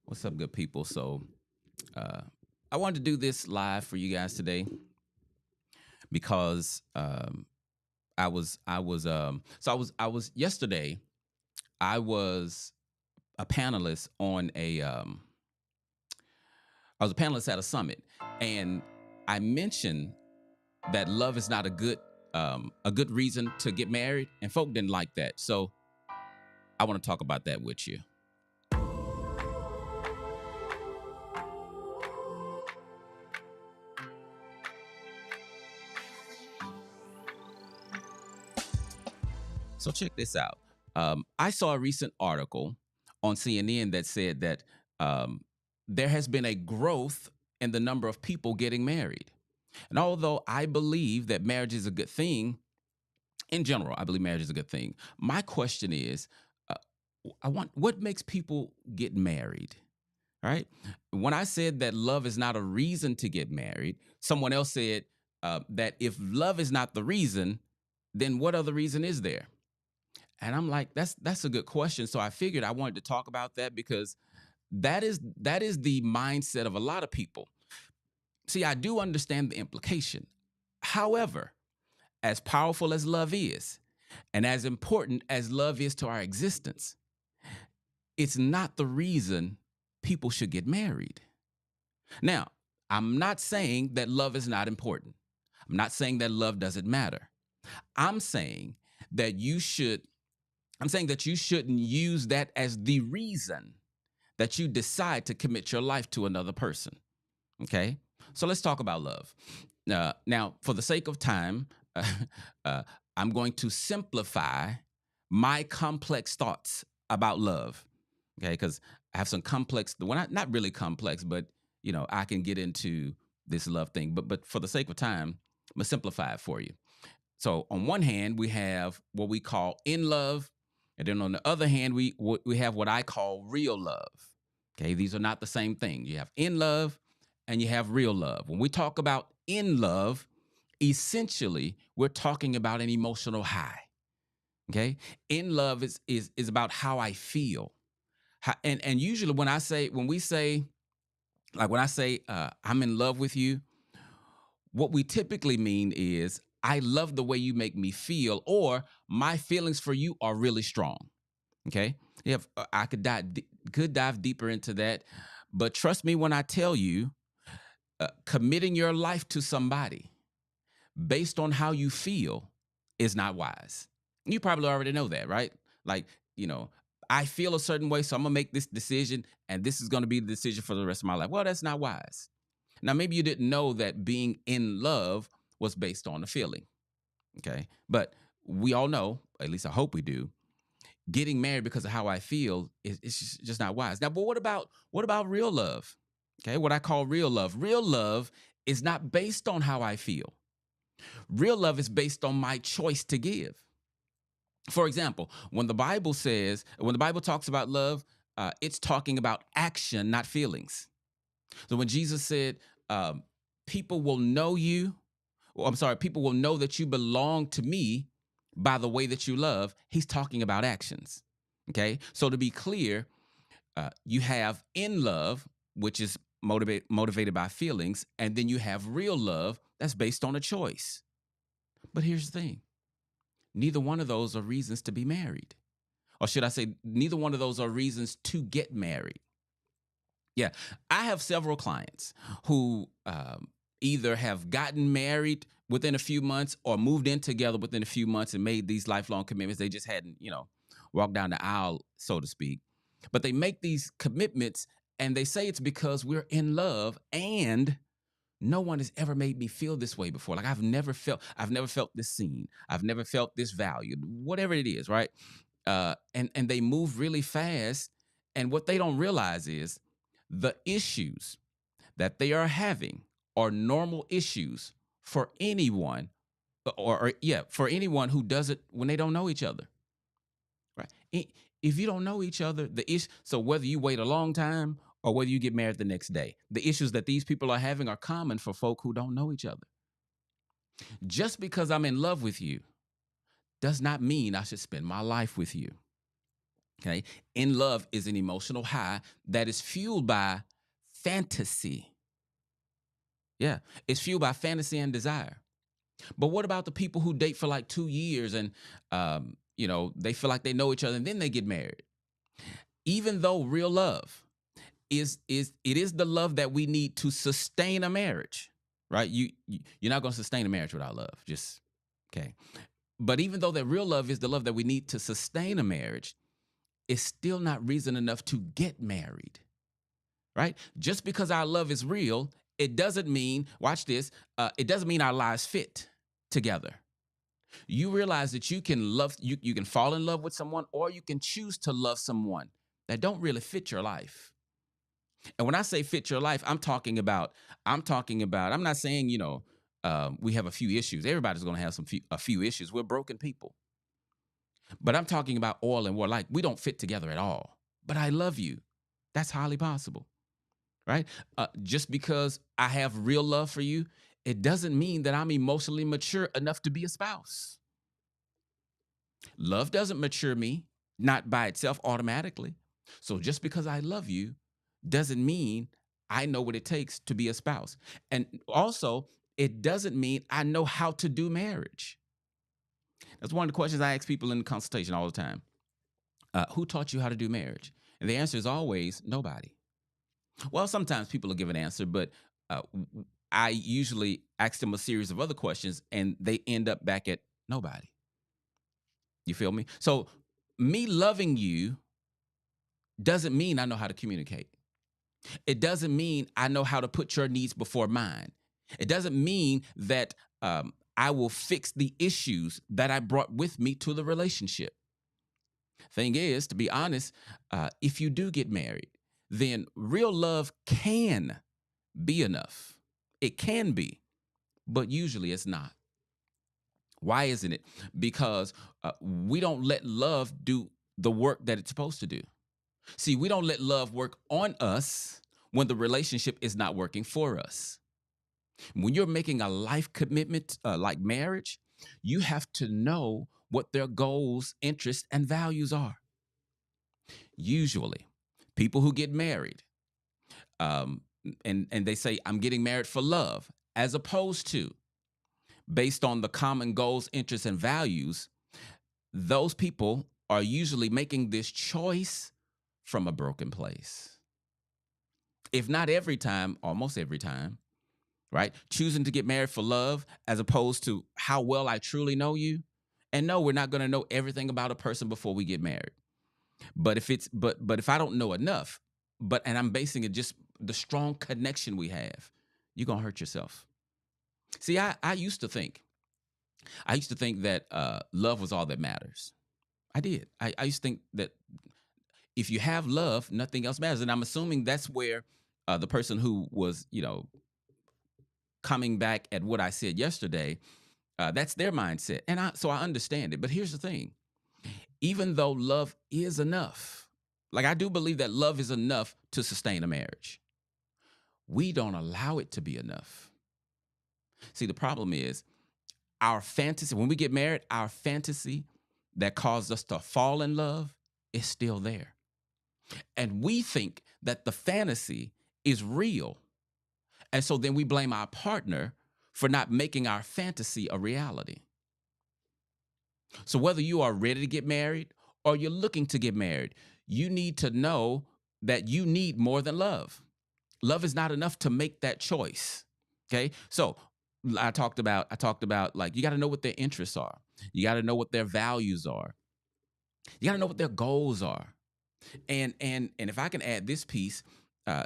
What's up, good people? Uh, I wanted to do this live for you guys today because I was yesterday. I was a panelist on I was a panelist at a summit, and I mentioned that love is not a good reason to get married, and folk didn't like that. So I want to talk about that with you. So check this out. I saw a recent article on CNN that said that um, there has been a growth in the number of people getting married. And although I believe that marriage is a good thing, in general, I believe marriage is a good thing. My question is, uh, I want what makes people get married, right? When I said that love is not a reason to get married, someone else said that if love is not the reason, then what other reason is there? And I'm like, that's a good question. So I figured I wanted to talk about that because that is the mindset of a lot of people. See, I do understand the implication. However, as powerful as love is, and as important as love is to our existence, it's not the reason people should get married. Now, I'm not saying that love is not important. I'm not saying that love doesn't matter. I'm saying that you should I'm saying that you shouldn't use that as the reason that you decide to commit your life to another person. Okay. So let's talk about love. Now, for the sake of time, uh, uh, I'm going to simplify my complex thoughts about love. Okay. Because I have some complex, well, not really complex, but, I can get into this love thing. But for the sake of time, I'm going to simplify it for you. So on one hand, we have what we call in love, and then on the other hand, we have what I call real love. Okay, these are not the same thing. You have in love and you have real love. When we talk about in love, essentially we're talking about an emotional high. Okay, in love is about how I feel. And usually when we say like when I say I'm in love with you, what we typically mean is I love the way you make me feel, or my feelings for you are really strong. Okay, I could dive deeper into that, but trust me when I tell you, committing your life to somebody based on how you feel is not wise. You probably already know that, right? Like, you know, I feel a certain way, so I'm gonna make this decision, and this is gonna be the decision for the rest of my life. Well, that's not wise. Now, maybe you didn't know that being in love was based on a feeling. Okay. But we all know, at least I hope we do, getting married because of how I feel is just not wise. Now, but what about real love? Okay, what I call real love. Real love is not based on how I feel. Real love is based on my choice to give. For example, when the Bible talks about love, it's talking about action, not feelings. So when Jesus said, um, people will know you, well, I'm sorry, people will know that you belong to me by the way that you love, he's talking about actions. Okay. So to be clear, you have in love, which is motivated by feelings, and then you have real love that's based on a choice. But here's the thing, neither one of those are reasons to be married. Or should I say, neither one of those are reasons to get married. Yeah, I have several clients who either have gotten married within a few months or moved in together within a few months and made these lifelong commitments. They just hadn't, walked down the aisle, so to speak. But they make these commitments and they say it's because we're in love, and no one has ever made me feel this way before. Like I've never felt this seen. I've never felt this valued, whatever it is, right? And they move really fast. And what they don't realize is the issues that they are having are normal issues for anyone, for anyone who does it when they don't know each other, right? If you don't know each other, so whether you wait a long time or whether you get married the next day, the issues that these people are having are common for folk who don't know each other. Just because I'm in love with you does not mean I should spend my life with you. Okay. In love is an emotional high that is fueled by fantasy. Yeah. It's fueled by fantasy and desire. But what about the people who date for like 2 years and, they feel like they know each other and then they get married? Even though real love is the love that we need to sustain a marriage, right? You're not going to sustain a marriage without love. Just okay. But even though that real love is the love that we need to sustain a marriage, it's still not reason enough to get married, right? Just because our love is real, it doesn't mean, watch this, it doesn't mean our lives fit together. You realize that you can fall in love with someone, or you can choose to love someone that don't really fit your life. And when I say fit your life, I'm not saying, we have a few issues. Everybody's going to have a few issues. We're broken people. But I'm talking about oil and water. Like, we don't fit together at all. But I love you. That's highly possible, right? Just because I have real love for you, it doesn't mean that I'm emotionally mature enough to be a spouse. Love doesn't mature me, not by itself automatically. So just because I love you doesn't mean I know what it takes to be a spouse. And also, it doesn't mean I know how to do marriage. That's one of the questions I ask people in the consultation all the time. Who taught you how to do marriage? And the answer is always nobody. Well, sometimes people will give an answer, but I usually ask them a series of other questions and they end up back at nobody. You feel me? So, me loving you doesn't mean I know how to communicate. It doesn't mean I know how to put your needs before mine. It doesn't mean that I will fix the issues that I brought with me to the relationship. Thing is, to be honest, if you do get married, then real love can be enough. It can be, but usually it's not. Why isn't it? Because we don't let love do the work that it's supposed to do. See, we don't let love work on us when the relationship is not working for us. When you're making a life commitment like marriage, you have to know what their goals, interests, and values are. Usually, people who get married, um, and they say, I'm getting married for love, as opposed to based on the common goals, interests, and values, those people are usually making this choice from a broken place. If not every time, almost every time, right? Choosing to get married for love as opposed to how well I truly know you. And no, we're not going to know everything about a person before we get married. But if I don't know enough, and I'm basing it just the strong connection we have, you're going to hurt yourself. See, I used to think that love was all that matters. I did. I used to think that if you have love, nothing else matters. And I'm assuming that's where the person who was, coming back at what I said yesterday, that's their mindset. And so I understand it. But here's the thing. Even though love is enough, like I do believe that love is enough to sustain a marriage, we don't allow it to be enough. See, the problem is our fantasy, when we get married, our fantasy that caused us to fall in love is still there. And we think that the fantasy is real. And so then we blame our partner for not making our fantasy a reality. So whether you are ready to get married or you're looking to get married, you need to know that you need more than love. Love is not enough to make that choice. Okay? So I talked about like you got to know what their interests are. You got to know what their values are. You got to know what their goals are. And if I can add this piece, uh,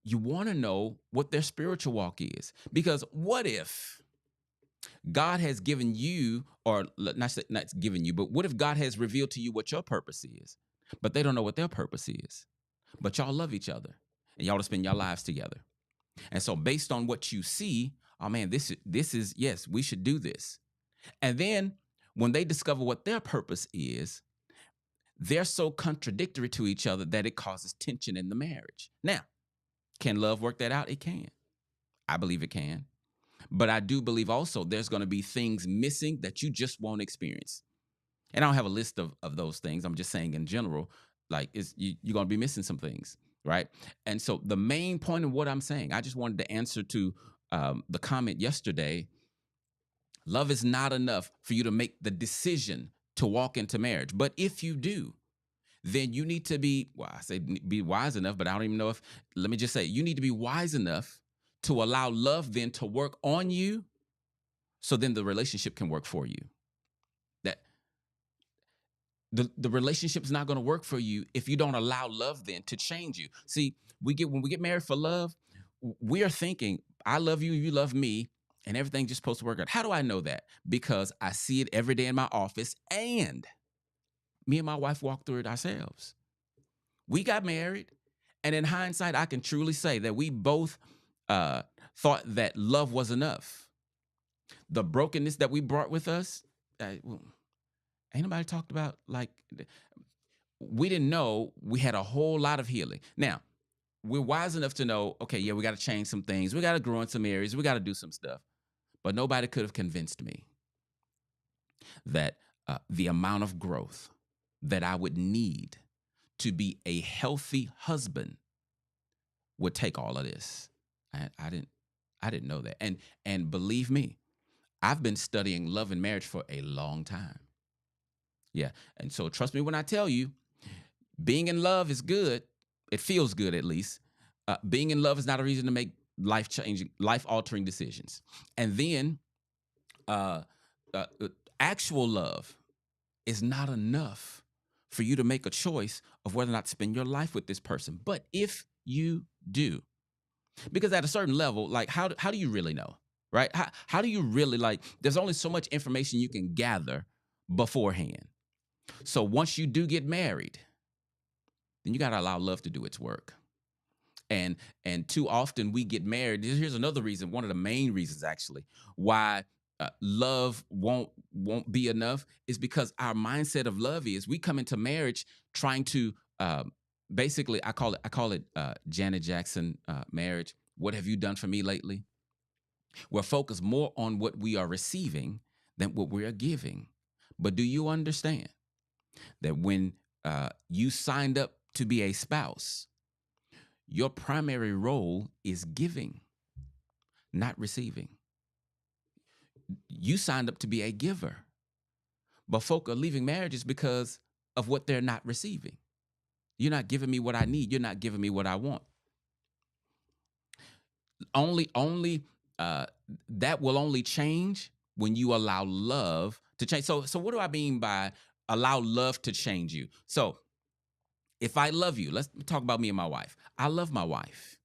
you want to know what their spiritual walk is. Because what if God has given you, or not given you, but what if God has revealed to you what your purpose is, but they don't know what their purpose is, but y'all love each other and y'all to spend your lives together. And so based on what you see, oh man, this is yes, we should do this. And then when they discover what their purpose is, they're so contradictory to each other that it causes tension in the marriage. Now, can love work that out? It can. I believe it can. But I do believe also there's going to be things missing that you just won't experience. And I don't have a list of those things. I'm just saying in general, like you're gonna be missing some things, right? And so the main point of what I'm saying, I just wanted to answer to the comment yesterday. Love is not enough for you to make the decision to walk into marriage. But if you do, then you need to be, well, I say be wise enough, but I don't even know if, let me just say, you need to be wise enough to allow love then to work on you so then the relationship can work for you. That the relationship is not going to work for you if you don't allow love then to change you. See, when we get married for love, we are thinking, I love you, you love me, and everything just supposed to work out. How do I know that? Because I see it every day in my office, and me and my wife walked through it ourselves. We got married, and in hindsight, I can truly say that we both uh, thought that love was enough. The brokenness that we brought with us, well, ain't nobody talked about. Like, we didn't know we had a whole lot of healing. Now, we're wise enough to know, okay, yeah, we got to change some things. We got to grow in some areas. We got to do some stuff. But nobody could have convinced me that the amount of growth that I would need to be a healthy husband would take all of this. I didn't know that. And believe me, I've been studying love and marriage for a long time. Yeah. And so trust me when I tell you, being in love is good. It feels good, at least. Being in love is not a reason to make life changing, life altering decisions. And then uh, uh, uh, actual love is not enough for you to make a choice of whether or not to spend your life with this person. But if you do, because at a certain level, like how do you really know, right? How do you really, like, there's only so much information you can gather beforehand. So once you do get married, then you got to allow love to do its work. And too often we get married. Here's another reason, one of the main reasons actually, why love won't be enough is because our mindset of love is we come into marriage trying to basically, I call it Janet Jackson marriage. What have you done for me lately? We're focused more on what we are receiving than what we are giving. But do you understand that when you signed up to be a spouse, your primary role is giving, not receiving? You signed up to be a giver, but folk are leaving marriages because of what they're not receiving. You're not giving me what I need. You're not giving me what I want. Only uh, that will only change when you allow love to change. So what do I mean by allow love to change you? So if I love you, let's talk about me and my wife. I love my wife.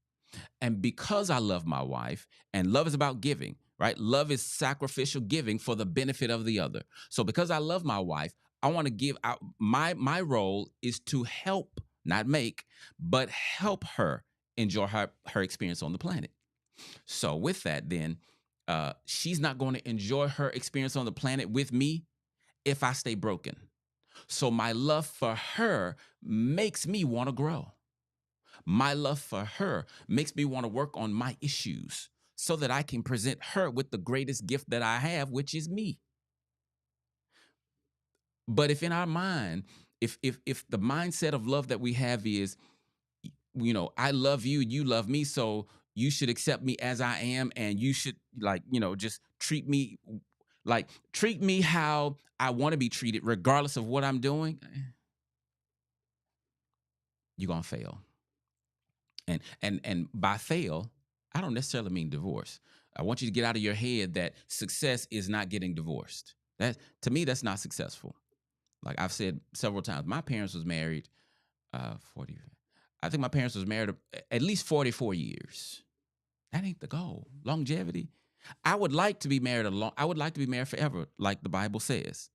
And because I love my wife, and love is about giving, right? Love is sacrificial giving for the benefit of the other. So because I love my wife, I want to give out. My role is to help, not make, but help her enjoy her experience on the planet. So with that, then she's not going to enjoy her experience on the planet with me if I stay broken. So my love for her makes me want to grow. My love for her makes me want to work on my issues so that I can present her with the greatest gift that I have, which is me. But if in our mind, if the mindset of love that we have is, I love you, you love me, so you should accept me as I am, and you should, like, just treat me how I want to be treated, regardless of what I'm doing, you're gonna fail. And by fail, I don't necessarily mean divorce. I want you to get out of your head that success is not getting divorced. That, to me, that's not successful. Like I've said several times, my parents was married 40. I think my parents was married at least 44 years. That ain't the goal. Longevity. I would like to be married I would like to be married forever, like the Bible says.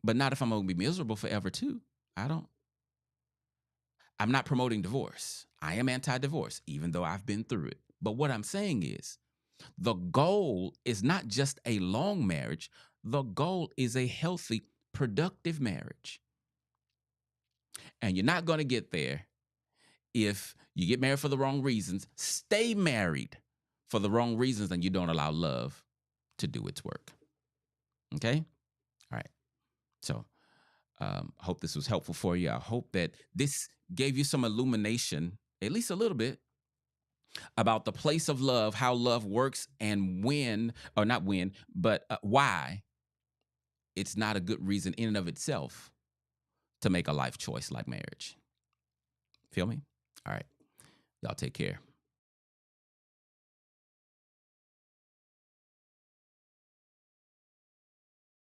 But not if I'm gonna be miserable forever too. I don't. I'm not promoting divorce. I am anti-divorce, even though I've been through it. But what I'm saying is the goal is not just a long marriage. The goal is a healthy, productive marriage. And you're not going to get there if you get married for the wrong reasons, stay married for the wrong reasons, and you don't allow love to do its work. Okay? All right. So I hope this was helpful for you. I hope that this gave you some illumination, at least a little bit, about the place of love, how love works, and when, or not when, but why it's not a good reason in and of itself to make a life choice like marriage. Feel me? All right. Y'all take care.